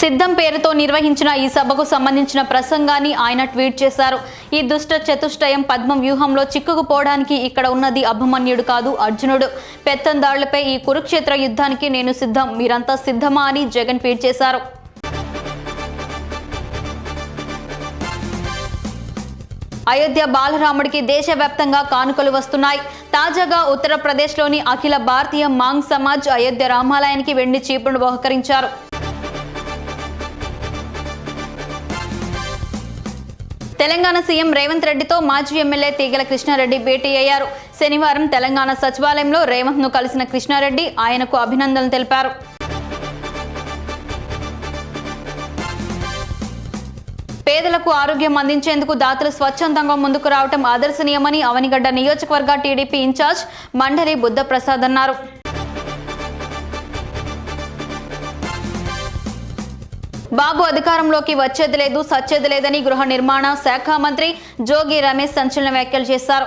సిద్ధం పేరుతో నిర్వహించిన ఈ సభకు సంబంధించిన ప్రసంగాన్ని ఆయన ట్వీట్ చేశారు. ఈ దుష్ట చతుష్టయం పద్మం వ్యూహంలో చిక్కుకుపోవడానికి ఇక్కడ ఉన్నది అభిమన్యుడు కాదు, అర్జునుడు. పెత్తందాళ్లపై ఈ కురుక్షేత్ర యుద్ధానికి నేను సిద్ధం, మీరంతా సిద్ధమా అని జగన్ ట్వీట్ చేశారు. అయోధ్య బాలరాముడికి దేశవ్యాప్తంగా కానుకలు వస్తున్నాయి. తాజాగా ఉత్తరప్రదేశ్లోని అఖిల భారతీయ మాంగ్ సమాజ్ అయోధ్య రామాలయానికి వెండి చీపును బహుకరించారు. తెలంగాణ సీఎం రేవంత్ రెడ్డితో మాజీ ఎమ్మెల్యే తీగల కృష్ణారెడ్డి భేటీ అయ్యారు. శనివారం తెలంగాణ సచివాలయంలో రేవంత్ ను కలిసిన కృష్ణారెడ్డి ఆయనకు అభినందనలు తెలిపారు. పేదలకు ఆరోగ్యం అందించేందుకు దాతలు స్వచ్ఛందంగా ముందుకు రావడం ఆదర్శనీయమని అవనిగడ్డ నియోజకవర్గ టీడీపీ ఇన్ఛార్జ్ మండలి బుద్ధప్రసాద్ అన్నారు. బాబు అధికారంలోకి వచ్చేది లేదు, సచ్చేది లేదని గృహ నిర్మాణ శాఖ మంత్రి జోగి రమేష్ సంచలన వ్యాఖ్యలు చేశారు.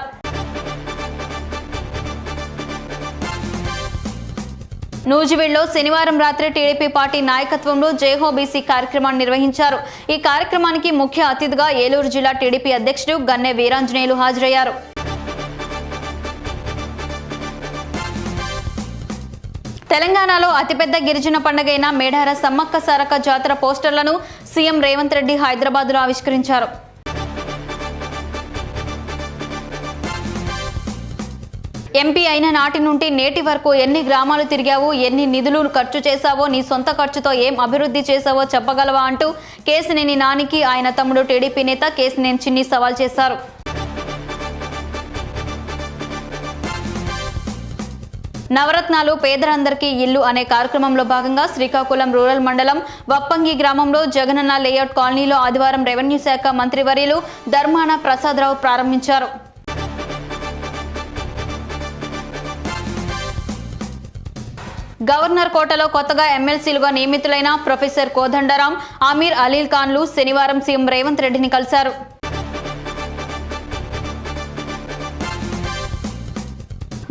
నూజివీడ్లో శనివారం రాత్రి టీడీపీ పార్టీ నాయకత్వంలో జైహో బీసీ కార్యక్రమాన్ని నిర్వహించారు. ఈ కార్యక్రమానికి ముఖ్య అతిథిగా ఏలూరు జిల్లా టీడీపీ అధ్యక్షుడు గన్నె వీరాంజనేయులు హాజరయ్యారు. తెలంగాణలో అతిపెద్ద గిరిజన పండుగైన మేడార సమ్మక్క సారక్క జాతర పోస్టర్లను సీఎం రేవంత్ రెడ్డి హైదరాబాద్లో ఆవిష్కరించారు. ఎంపీ అయిన నాటి నుండి నేటి వరకు ఎన్ని గ్రామాలు తిరిగావు, ఎన్ని నిధులు ఖర్చు చేశావో, నీ సొంత ఖర్చుతో ఏం అభివృద్ధి చేశావో చెప్పగలవా అంటూ కేశినేని నానికి ఆయన తమ్ముడు టీడీపీ నేత కేశినేని చిన్ని సవాల్ చేశారు. నవరత్నాలు పేదలందరికీ ఇల్లు అనే కార్యక్రమంలో భాగంగా శ్రీకాకుళం రూరల్ మండలం వప్పంగి గ్రామంలో జగనన్న లేఅవుట్ కాలనీలో ఆదివారం రెవెన్యూ శాఖ మంత్రివర్యులు ధర్మాన ప్రసాదరావు ప్రారంభించారు. గవర్నర్ కోటలో కొత్తగా ఎమ్మెల్సీలుగా నియమితులైన ప్రొఫెసర్ కోదండరాం, అమీర్ అలీల్ ఖాన్లు శనివారం సీఎం రేవంత్ రెడ్డిని కలిశారు.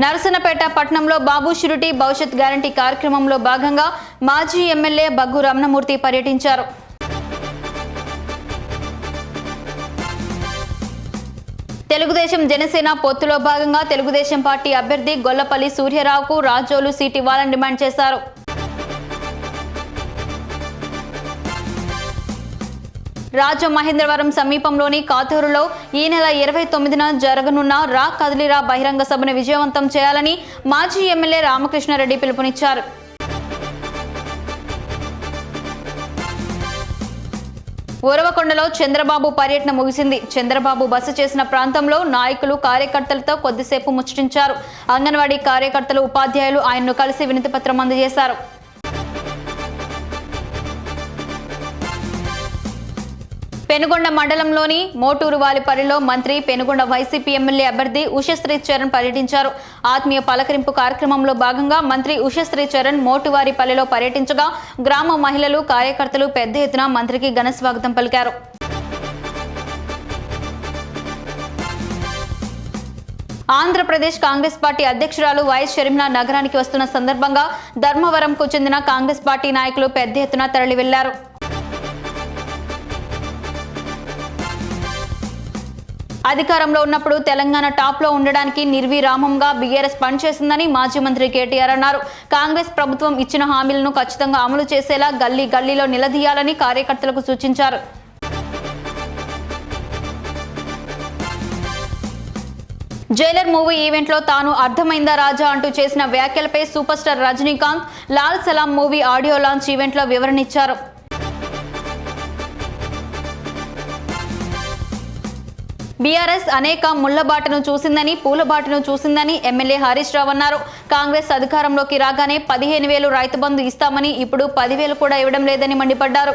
నరసన్నపేట పట్టణంలో బాబు షూరిటీ భవిష్యత్ గ్యారంటీ కార్యక్రమంలో భాగంగా మాజీ ఎమ్మెల్యే బగ్గు రమణమూర్తి పర్యటించారు. తెలుగుదేశం జనసేన పొత్తులో భాగంగా తెలుగుదేశం పార్టీ అభ్యర్థి గొల్లపల్లి సూర్యరావుకు రాజోలు సీటు ఇవ్వాలని డిమాండ్ చేశారు. రాజమహేంద్రవరం సమీపంలోని కాతూరులో ఈ నెల 29న జరగనున్న రా కదిలిరా బహిరంగ సభను విజయవంతం చేయాలని మాజీ ఎమ్మెల్యే రామకృష్ణారెడ్డి పిలుపునిచ్చారు. ఉరవకొండలో చంద్రబాబు పర్యటన ముగిసింది. చంద్రబాబు బస చేసిన ప్రాంతంలో నాయకులు కార్యకర్తలతో కొద్దిసేపు ముచ్చటించారు. అంగన్వాడీ కార్యకర్తలు, ఉపాధ్యాయులు ఆయన్ను కలిసి వినతి పత్రం అందజేశారు. పెనుగొండ మండలంలోని మోటూరువాలిపల్లిలో మంత్రి, పెనుగొండ వైసీపీ ఎమ్మెల్యే అభ్యర్థి ఉషశ్రీ చరణ్ పర్యటించారు. ఆత్మీయ పలకరింపు కార్యక్రమంలో భాగంగా మంత్రి ఉషశ్రీ చరణ్ మోటువారిపల్లిలో పర్యటించగా గ్రామ మహిళలు, కార్యకర్తలు పెద్ద ఎత్తున మంత్రికి ఘన స్వాగతం పలికారు. ఆంధ్రప్రదేశ్ కాంగ్రెస్ పార్టీ అధ్యక్షురాలు వైఎస్ షర్మిల నగరానికి వస్తున్న సందర్భంగా ధర్మవరంకు చెందిన కాంగ్రెస్ పార్టీ నాయకులు పెద్ద ఎత్తున తరలి వెళ్లారు. అధికారంలో ఉన్నప్పుడు తెలంగాణ టాప్ లో ఉండడానికి నిర్విరామంగా బీఆర్ఎస్ పనిచేసిందని మాజీ మంత్రి కేటీఆర్ అన్నారు. కాంగ్రెస్ ప్రభుత్వం ఇచ్చిన హామీలను ఖచ్చితంగా అమలు చేసేలా గల్లీ గల్లీలో నిలదీయాలని కార్యకర్తలకు సూచించారు. జైలర్ మూవీ ఈవెంట్లో తాను అర్థమైందా రాజా అంటూ చేసిన వ్యాఖ్యలపై సూపర్ స్టార్ రజనీకాంత్ లాల్ సలాం మూవీ ఆడియో లాంచ్ ఈవెంట్లో వివరణ ఇచ్చారు. బీఆర్ఎస్ అనేక ముళ్లబాటను చూసిందని, పూలబాటను చూసిందని ఎమ్మెల్యే హరీష్ రావు అన్నారు. కాంగ్రెస్ అధికారంలోకి రాగానే 15,000 రైతు బంధు ఇస్తామని ఇప్పుడు 10,000 కూడా ఇవ్వడం లేదని మండిపడ్డారు.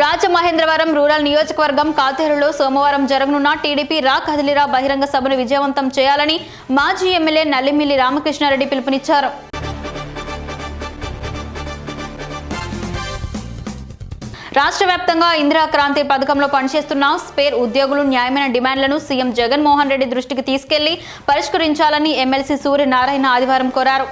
రాజమహేంద్రవరం రూరల్ నియోజకవర్గం కాతేరులో సోమవారం జరగనున్న టీడీపీ రా కదిలిరా బహిరంగ సభను విజయవంతం చేయాలని మాజీ ఎమ్మెల్యే నల్లిమిల్లి రామకృష్ణారెడ్డి పిలుపునిచ్చారు. రాష్ట్ర వ్యాప్తంగా ఇందిరా క్రాంతి పథకంలో పనిచేస్తున్న స్పేర్ ఉద్యోగులు న్యాయమైన డిమాండ్లను సీఎం జగన్మోహన్ రెడ్డి దృష్టికి తీసుకెళ్లి పరిష్కరించాలని ఎమ్మెల్సీ సూర్యనారాయణ ఆదివారం కోరారు.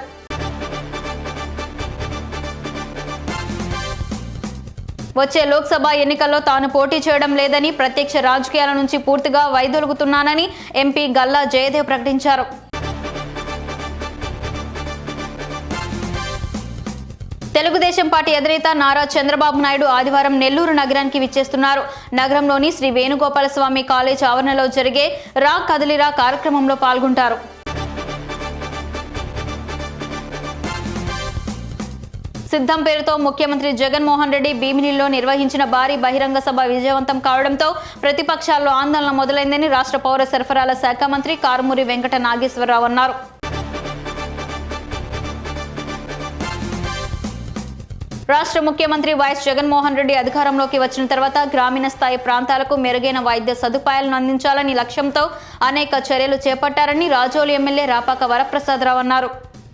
వచ్చే లోక్సభ ఎన్నికల్లో తాను పోటీ చేయడం లేదని, ప్రత్యక్ష రాజకీయాల నుంచి పూర్తిగా వైదొలుగుతున్నానని ఎంపీ గల్లా జయదేవ్ ప్రకటించారు. తెలుగుదేశం పార్టీ అధినేత నారా చంద్రబాబు నాయుడు ఆదివారం నెల్లూరు నగరానికి విచ్చేస్తున్నారు. నగరంలోని శ్రీ వేణుగోపాల స్వామి కాలేజ్ ఆవరణలో జరిగే రా కదిలిరా కార్యక్రమంలో పాల్గొంటారు. సిద్ధం పేరుతో ముఖ్యమంత్రి జగన్మోహన్ రెడ్డి భీమిలిలో నిర్వహించిన భారీ బహిరంగ సభ విజయవంతం కావడంతో ప్రతిపక్షాల్లో ఆందోళన మొదలైందని రాష్ట్ర పౌర సరఫరాల శాఖ మంత్రి కారుమూరి వెంకట నాగేశ్వరరావు అన్నారు. రాష్ట్ర ముఖ్యమంత్రి వైఎస్ జగన్మోహన్ రెడ్డి అధికారంలోకి వచ్చిన తర్వాత గ్రామీణ స్థాయి ప్రాంతాలకు మెరుగైన వైద్య సదుపాయాలను అందించాలని లక్ష్యంతో అనేక చర్యలు చేపట్టారని రాజోలు ఎమ్మెల్యే రాపాక వరప్రసాదరావు అన్నారు.